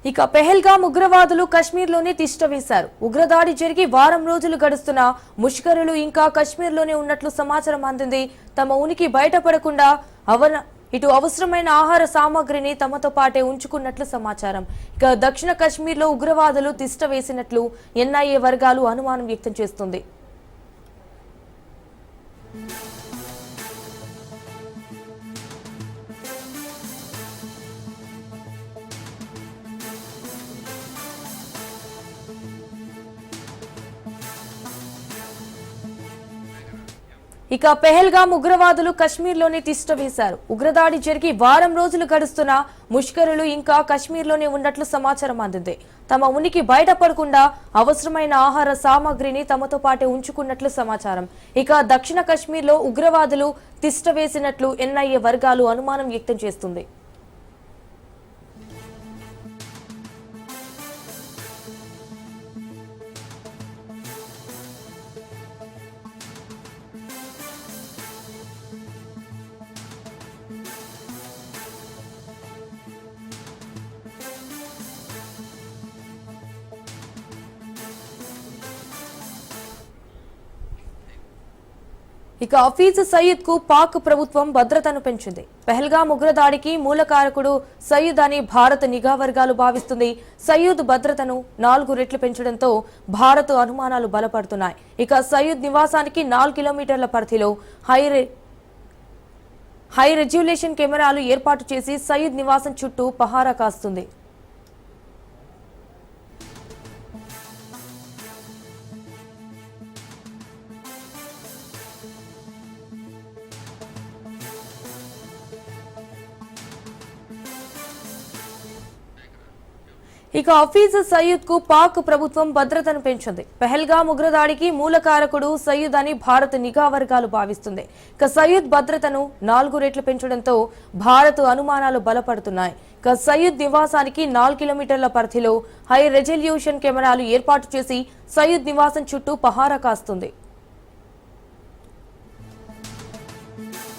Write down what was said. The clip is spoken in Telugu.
ఇక పెహల్గాం ఉగ్రవాదులు కశ్మీర్లోనే తిష్ట వేశారు. ఉగ్రదాడి జరిగి వారం రోజులు గడుస్తున్నా ముష్కరులు ఇంకా కశ్మీర్లోనే ఉన్నట్లు సమాచారం అందింది. తమ ఉనికి బయటపడకుండా ఇటు అవసరమైన ఆహార సామాగ్రిని తమతో పాటే ఉంచుకున్నట్లు సమాచారం. ఇక దక్షిణ కశ్మీర్లో ఉగ్రవాదులు తిష్ట వేసినట్లు ఎన్ఐఏ వర్గాలు అనుమానం వ్యక్తం చేస్తుంది. ఇక పెహల్గాం ఉగ్రవాదులు కశ్మీర్లోనే తిష్ట వేశారు. ఉగ్రదాడి జరిగి వారం రోజులు గడుస్తున్నా ముష్కరులు ఇంకా కశ్మీర్లోనే ఉన్నట్లు సమాచారం అందింది. తమ ఉనికి బయటపడకుండా అవసరమైన ఆహార సామాగ్రిని తమతో పాటే ఉంచుకున్నట్లు సమాచారం. ఇక దక్షిణ కశ్మీర్లో ఉగ్రవాదులు తిష్ట వేసినట్లు ఎన్ఐఏ వర్గాలు అనుమానం వ్యక్తం చేస్తుంది. ఇక హఫీజ్ సయీద్ కు పాక్ ప్రభుత్వం భద్రతను పెంచింది. పెహల్గాం ఉగ్రదాడికి మూలకారకుడు సయీద్ అని భారత నిఘా వర్గాలు భావిస్తుంది. సయీద్ భద్రతను 4 రెట్లు పెంచడంతో భారత్ అనుమానాలు బలపడుతున్నాయి. ఇక సయీద్ నివాసానికి 4 కిలోమీటర్ల పరిధిలో హై రెజ్యులేషన్ కెమెరాలు ఏర్పాటు చేసి సయీద్ నివాసం చుట్టూ పహారా కాస్తుంది. ఇక హఫీజ్ సయీద్ కు పాక్ ప్రభుత్వం భద్రతను పెంచింది. పెహల్గాం ఉగ్రదాడికి మూలకారకుడు సయీద్ అని భారత్ నిఘా వర్గాలు భావిస్తుంది. ఇక సయీద్ భద్రతను 4 రెట్లు పెంచడంతో భారత్ అనుమానాలు బలపడుతున్నాయి. ఇక సయీద్ నివాసానికి 4 కిలోమీటర్ల పరిధిలో హై రెజల్యూషన్ కెమెరాలు ఏర్పాటు చేసి సయీద్ నివాసం చుట్టూ పహారా కాస్తుంది.